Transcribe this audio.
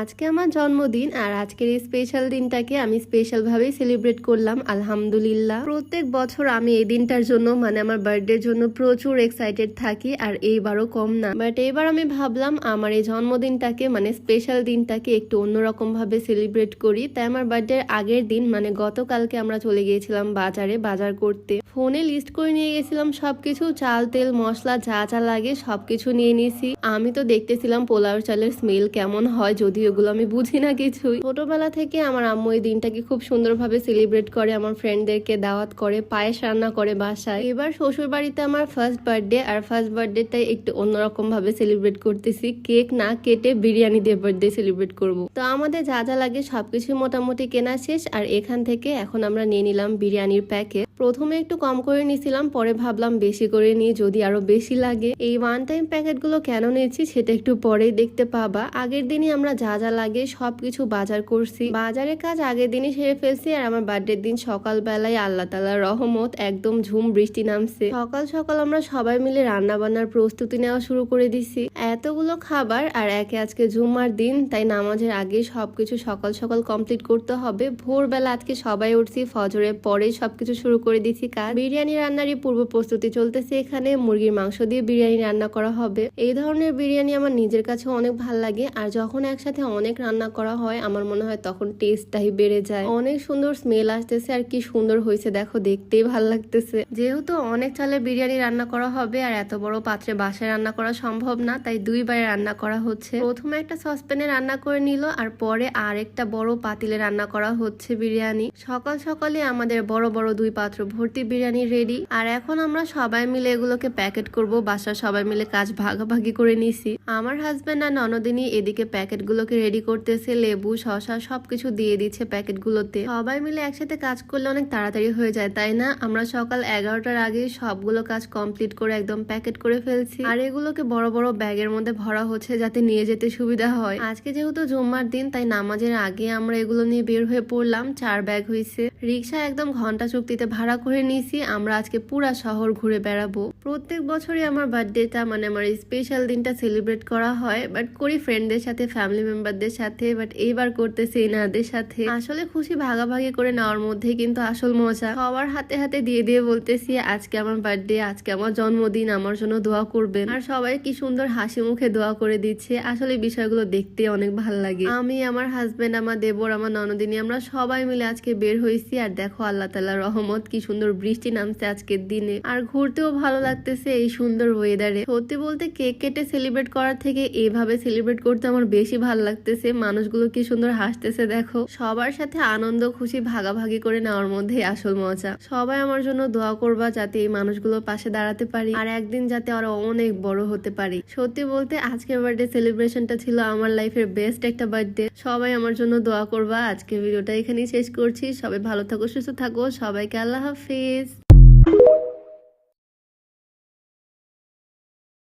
আজকে আমার জন্মদিন আর আজকের এই স্পেশাল দিনটাকে আমি স্পেশাল ভাবেই সেলিব্রেট করলাম আলহামদুলিল্লাহ। প্রত্যেক বছর আমি এই দিনটার জন্য মানে আমার বার্থডের জন্য প্রচুর এক্সাইটেড থাকি আর এইবারও কম না। বাট এইবার আমি ভাবলাম আমার এই জন্মদিনটাকে মানে স্পেশাল দিনটাকে একটু অন্যরকম ভাবে সেলিব্রেট করি। তাই আমার বার্থডের আগের দিন মানে গতকালকে আমরা চলে গিয়েছিলাম বাজারে বাজার করতে। ফোনে লিস্ট করে নিয়ে গেছিলাম সবকিছু, চাল তেল মশলা যা যা লাগে সবকিছু নিয়ে নিয়েছি। আমি তো দেখতেছিলাম পোলাও চালের স্মেল কেমন হয়, যদি ওগুলো আমি বুঝি না কিছুই। ছোটবেলা থেকে আমার আম্মু এই দিনটাকে খুব সুন্দরভাবে সেলিব্রেট করে, আমার ফ্রেন্ডদেরকে দাওয়াত করে, পায়েস রান্না করে বাসায়। এবার শ্বশুর বাড়িতে আমার ফার্স্ট বার্থডে, আর ফার্স্ট বার্থডেটাই একটু অন্যরকম ভাবে সেলিব্রেট করতেছি। কেক না কেটে বিরিয়ানি দিয়ে বার্থডে সেলিব্রেট করব। তো আমাদের যা যা লাগে সবকিছু মোটামুটি কেনা শেষ, আর এখান থেকে এখন আমরা নিয়ে নিলাম বিরিয়ানির প্যাকেট। প্রথমে একটু কম করে নিয়েছিলাম, পরে ভাবলাম বেশি করে নিয়ে যদি আরো বেশি লাগে। এই ওয়ান টাইম প্যাকেট গুলো কেন নিয়েছি সেটা একটু পরেই দেখতে পাবা। আগের দিনই আমরা যা যা লাগে সবকিছু বাজার করছি, বাজারের কাজ আগের দিনই সেরে ফেলছি। আর আমার বার্থডের দিন সকালবেলায় আল্লাহ তাআলার রহমত একদম ঝুম বৃষ্টি নামছে। সকাল সকাল আমরা সবাই মিলে রান্না বান্নার প্রস্তুতি নেওয়া শুরু করে দিছি। এতগুলো খাবার আর একে আজকে জুম্মার দিন, তাই নামাজের আগে সবকিছু সকাল সকাল কমপ্লিট করতে হবে। ভোরবেলা আজকে সবাই উঠছি, ফজরের পরে সবকিছু শুরু করে দিছি কাজ। বিরিয়ানি রান্নারই পূর্ব প্রস্তুতি চলতেছে। এখানে মুরগির মাংস দিয়ে বিরিয়ানি রান্না করা হবে। এই ধরনের বিরিয়ানি আমার নিজের কাছে অনেক ভালো লাগে, আর যখন একসাথে অনেক রান্না করা হয় আমার মনে হয় তখন টেস্টটাই বেড়ে যায়। অনেক সুন্দর স্মেল আসতেছে, আর কি সুন্দর হয়েছে দেখো, দেখতেই ভালো লাগতেছে। যেহেতু অনেক চালের বিরিয়ানি রান্না করা হবে আর এত বড় পাত্রে বাসায় রান্না করা সম্ভব না, তাই দুইবারে রান্না করা হচ্ছে। প্রথমে একটা সসপ্যানে রান্না করে নিল, আর পরে আর একটা বড় পাতিলে রান্না করা হচ্ছে বিরিয়ানি। সকাল সকালে আমাদের বড় বড় দুই পাত্র ভর্তি বিরিয়ানি রেডি। আর এখন আমরা সবাই মিলে এগুলোকে প্যাকেট করব। বাসার সবাই মিলে কাজ ভাগাভাগি করে নিছি। আমার হাজবেন্ড আর ননদিনী এদিকে প্যাকেট গুলোকে রেডি করতেছে, লেবু শসা সবকিছু দিয়ে দিচ্ছে প্যাকেট গুলোতে। সবাই মিলে একসাথে কাজ করলে অনেক তাড়াতাড়ি হয়ে যায়, তাই না? আমরা সকাল 11টার আগে সবগুলো কাজ কমপ্লিট করে একদম প্যাকেট করে ফেলছি। আর এগুলোকে বড় বড় ব্যাগের মধ্যে ভরা হচ্ছে যাতে নিয়ে যেতে সুবিধা হয়। আজকে যেহেতু জুম্মার দিন, তাই নামাজের আগে আমরা এগুলো নিয়ে বের হয়ে পড়লাম। 4 ব্যাগ হয়েছে। রিক্সা একদম ঘন্টা চুক্তিতে ভাড়া করে নিয়েছি। আমরা আজকে পুরা শহর ঘুরে বেড়াবো। প্রত্যেক বছরই আমার বার্থডেটা মানে আমার স্পেশাল দিনটা সেলিব্রেট করা হয়, বাট করি ফ্রেন্ডদের সাথে, ফ্যামিলি মেম্বারদের সাথে, বাট এইবার করতেছি এনাদের সাথে। আসলে খুশি ভাগাভাগি করে নেওয়ার মধ্যে কিন্তু আসল মজা। সবার হাতে হাতে দিয়ে দিয়ে বলতেছি আজকে আমার বার্থডে, আজকে আমার জন্মদিন, আমার জন্য দোয়া করবেন। আর সবাই কি সুন্দর হাসি মুখে দোয়া করে দিচ্ছে। আসলে বিষয়গুলো দেখতে অনেক ভালো লাগে। আমি, আমার হাজবেন্ড, আমার দেবর, আমার ননদিনী আমরা সবাই মিলে আজকে বের হয়েছি। আর দেখো আল্লাহ তাআলার রহমত, কি সুন্দর বৃষ্টি নামছে আজকের দিনে। আর ঘুরতেও ভালো লাগতেছে এই সুন্দর ওয়েদারে। সত্যি বলতে কেক কেটে সেলিব্রেট করার থেকে এইভাবে সেলিব্রেট করতে আমার বেশি ভালো লাগতেছে। মানুষগুলো কি সুন্দর হাসতেছে দেখো। সবার সাথে আনন্দ খুশি ভাগাভাগি করে নেওয়ার মধ্যে আসল মজা। সবাই আমার জন্য দোয়া করবা যাতে এই মানুষগুলোর পাশে দাঁড়াতে পারি, আর একদিন যাতে আরো অনেক বড় হতে পারি। সত্যি বলতে আজকের বার্থডে সেলিব্রেশনটা ছিল আমার লাইফের বেস্ট একটা বার্থডে। সবাই আমার জন্য দোয়া করবা। আজকে ভিডিওটা এখানেই শেষ করছি। সবাই ভালো থাকো, সুস্থ থাকো। সবাইকে আল্লাহ হাফেজ।